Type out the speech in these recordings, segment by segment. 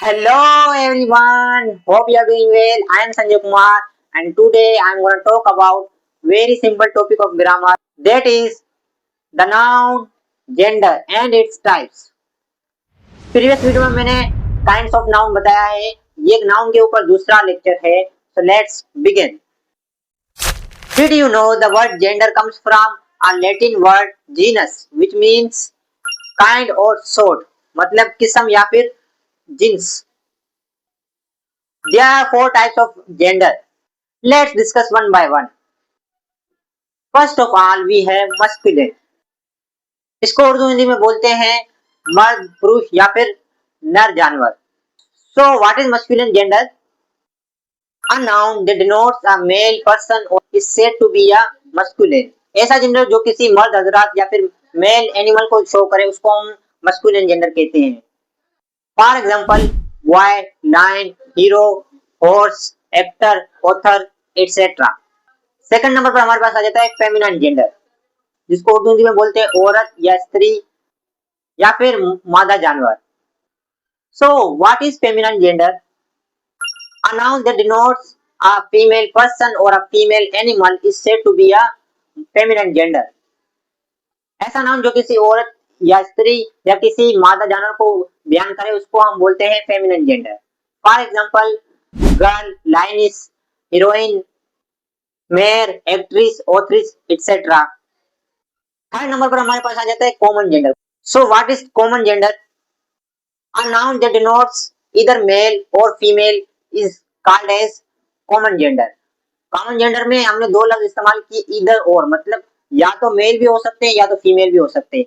Hello everyone, hope you are doing well. I am Sanjay Kumar and today I am going to talk about very simple topic of grammar, that is the noun, gender and its types. Previous video में मैंने kinds of noun बताया है, ये एक noun के ऊपर दूसरा lecture है. So let's begin. Did you know the word gender comes from a Latin word genus which means kind or sort, मतलब किस्म या फिर jeans. There are four types of gender. Let's discuss one by one. First of all, we have masculine. इसको उर्दू हिंदी में बोलते हैं मर्द, पुरुष या फिर नर जानवर. So, what is masculine gender? A noun that denotes a male person or is said to be a masculine. ऐसा जेंडर जो किसी मर्द हजरात या फिर मेल एनिमल को शो करे उसको हम masculine gender कहते हैं. For example, boy, lion, hero, horse, actor, author, etcetera. Second number पर हमारे पास आ जाता है फेमिनिन जेंडर, जिसको उर्दू हिंदी में बोलते हैं औरत या स्त्री या फिर मादा जानवर. So what is feminine gender? A noun that denotes a female person or a female animal is said to be a feminine gender. ऐसा नाउन जो किसी औरत या स्त्री या किसी मादा जानवर को बयान करे उसको हम बोलते हैं feminine gender. For example, girl, lioness, heroine, mayor, actress, authoress, etcetera. Third number पर हमारे पास आ जाता है common gender. So what is common gender? A noun that denotes either male or female is called as common gender. Common gender में हमने दो लफ्ज इस्तेमाल किए, ईदर और, मतलब या तो मेल भी हो सकते हैं या तो फीमेल भी हो सकते हैं.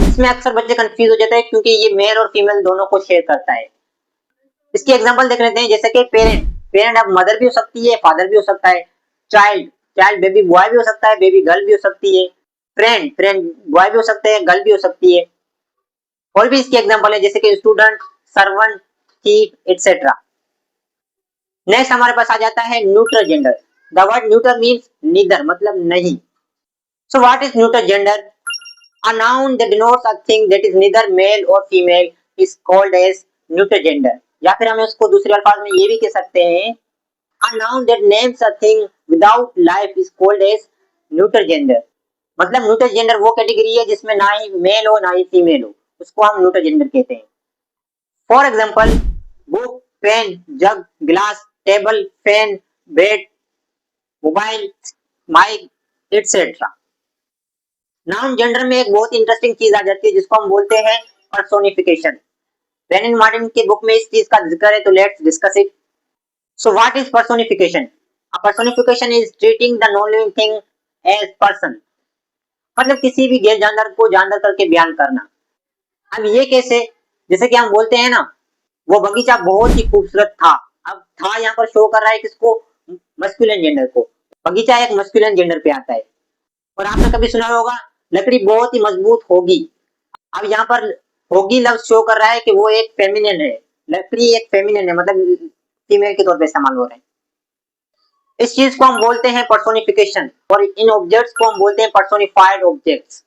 इसमें अक्सर बच्चे कंफ्यूज हो जाते हैं क्योंकि ये मेल और फीमेल दोनों को शेयर करता है. इसकी एग्जांपल देख लेते हैं, जैसे कि पेरेंट. पेरेंट अब मदर भी हो सकती है, फादर भी हो सकता है. चाइल्ड, चाइल्ड बेबी बॉय भी हो सकता है, बेबी गर्ल भी हो सकती है. फ्रेंड, फ्रेंड बॉय भी हो सकते हैं, गर्ल भी हो सकती है. और भी इसकी एग्जांपल है, जैसे कि student, servant, thief, etcetera. Next हमारे पास आ जाता है neutral gender. The word neutral means neither, मतलब नहीं. So what is neutral gender? A noun that denotes a thing that is neither male or female is called as neutral gender. या फिर हम इसको दूसरे अल्फाज में ये भी कह सकते हैं, a noun that names a thing without life is called as neuter gender. मतलब न्यूट्रल जेंडर वो कैटेगरी है जिसमें ना ही मेल हो ना ही फीमेल हो, उसको हम न्यूट्रल जेंडर कहते हैं. For example, book, pen, jug, glass, table, fan, bed, mobile, mike, etcetera. Noun gender में एक बहुत इंटरेस्टिंग चीज आ जाती है जिसको हम बोलते हैं पर्सोनिफिकेशन. लेनिन मार्टिन की बुक में इस चीज का जिक्र है, तो let's discuss it. So what is personification? A personification is treating the non-living thing as person. मतलब किसी भी गैर जानदार को जानदार करके बयान करना. अब ये कैसे? जैसे कि हम बोलते हैं ना, वो बगीचा बहुत ही खूबसूरत था. अब था यहाँ पर शो कर रहा है किसको? मस्कुलिन जेंडर को. बगीचा एक मस्कुलिन जेंडर पे आता है. और आपने कभी सुना होगा लकड़ी बहुत ही मजबूत होगी. अब यहाँ पर होगी लफ्ज शो कर रहा है कि वो एक फेमिनिन है. लकड़ी एक फेमिनिन है, मतलब फीमेल के तौर पे इस्तेमाल हो रहे हैं. इस चीज को हम बोलते हैं पर्सोनिफिकेशन, और इन ऑब्जेक्ट्स को हम बोलते हैं पर्सोनिफाइड ऑब्जेक्ट्स.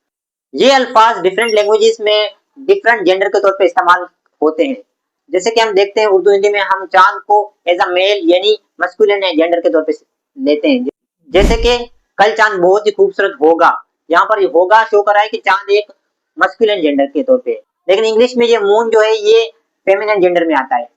ये अल्फाज डिफरेंट लैंग्वेजेस में डिफरेंट जेंडर के तौर पे इस्तेमाल होते हैं. जैसे कि हम देखते हैं उर्दू हिंदी में हम चांद को एज अ मेल यानी मस्कुलिन जेंडर के तौर पे लेते हैं. जैसे कि कल चांद बहुत ही खूबसूरत होगा, यहाँ पर होगा शो कर रहा है कि चांद एक मस्कुलिन जेंडर के तौर पे. लेकिन इंग्लिश में ये मून जो है ये फेमिनिन जेंडर में आता है.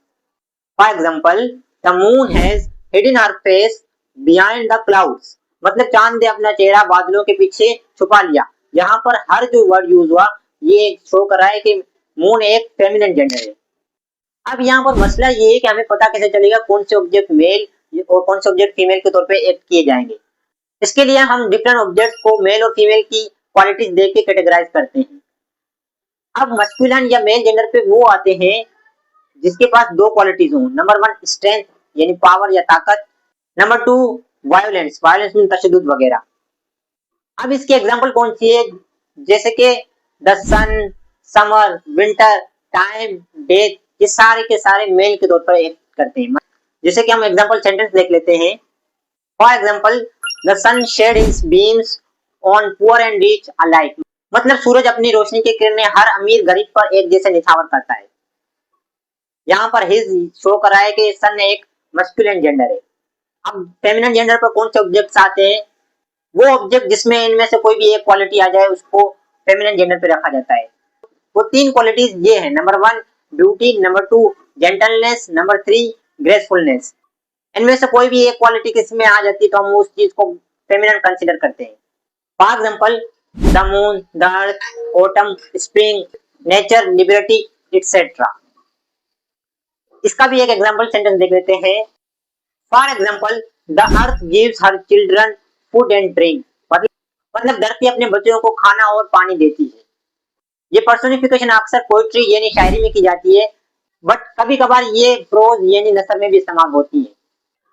For example, the moon has hidden her face behind the clouds. मतलब चांद ने अपना चेहरा बादलों के पीछे छुपा लिया. यहाँ पर हर जो वर्ड यूज हुआ ये शो कर रहा है कि मून एक फेमिनिन जेंडर है. अब यहाँ पर मसला ये है कि हमें पता कैसे चलेगा कौन से ऑब्जेक्ट मेल और कौन से ऑब्जेक्ट फीमेल के तौर पे एक्ट किए जाएंगे. इसके लिए हम डिफरेंट ऑब्जेक्ट्स को मेल और फीमेल की क्वालिटीज देख के कैटेगराइज करते हैं. अब मस्कुलिन या मेल जेंडर पे वो आते हैं जिसके पास दो क्वालिटीज हों. नंबर 1 स्ट्रेंथ यानी पावर या ताकत. नंबर 2 वायलेंस, वायलेंस में तशद्दुद वगैरह. अब इसकी एग्जांपल कौन सी है? जैसे कि the sun, summer, winter, time, death, ये सारे के सारे मेल के तौर पर एक्ट करते हैं. जैसे कि हम एग्जांपल सेंटेंस देख लेते हैं. For example, the sun shed his beams on poor and rich alike. मतलब सूरज अपनी रोशनी की किरणें हर अमीर गरीब पर एक जैसे निछावर करता है. यहाँ पर हिज शो कर रहा है कि सन एक मस्कुलिन जेंडर है। अब फेमिनिन जेंडर पर कौन से ऑब्जेक्ट्स आते हैं? वो ऑब्जेक्ट जिसमें इनमें से कोई भी एक क्वालिटी आ जाए उसको फेमिनिन जेंडर पे रखा जाता है। वो 3 क्वालिटीज ये है, number 1 beauty, number 2 gentleness, number 3 ग्रेसफुलनेस। इनमें से कोई भी एक क्वालिटी किसमें आ जाती है तो हम उस चीज को फेमिनिन कंसीडर करते हैं। For example the moon, the earth, autumn, spring, nature, liberty etcetera. इसका भी एक एग्जांपल सेंटेंस देख लेते हैं। For example the earth gives her children food and drink. मतलब धरती अपने बच्चों को खाना और पानी देती है। ये पर्सोनिफिकेशन अक्सर पोइट्री यानी शायरी में की जाती है, बट कभी कभार ये प्रोज यानी नसर में भी इस्तेमाल होती है।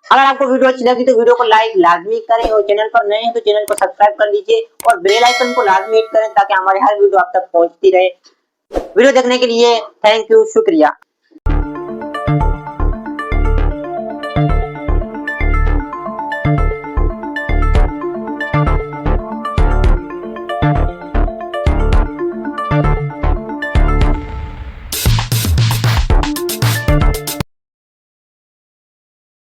अगर आपको वीडियो अच्छी लगी तो वीडियो को लाइक लाजमी करें और चैनल पर नए हैं तो चैनल को सब्सक्राइब कर लीजिए और बेल आइकन को लाजमी हिट करें ताकि हमारे हर वीडियो आप तक पहुंचती रहे। वीडियो देखने के लिए थैंक यू, शुक्रिया।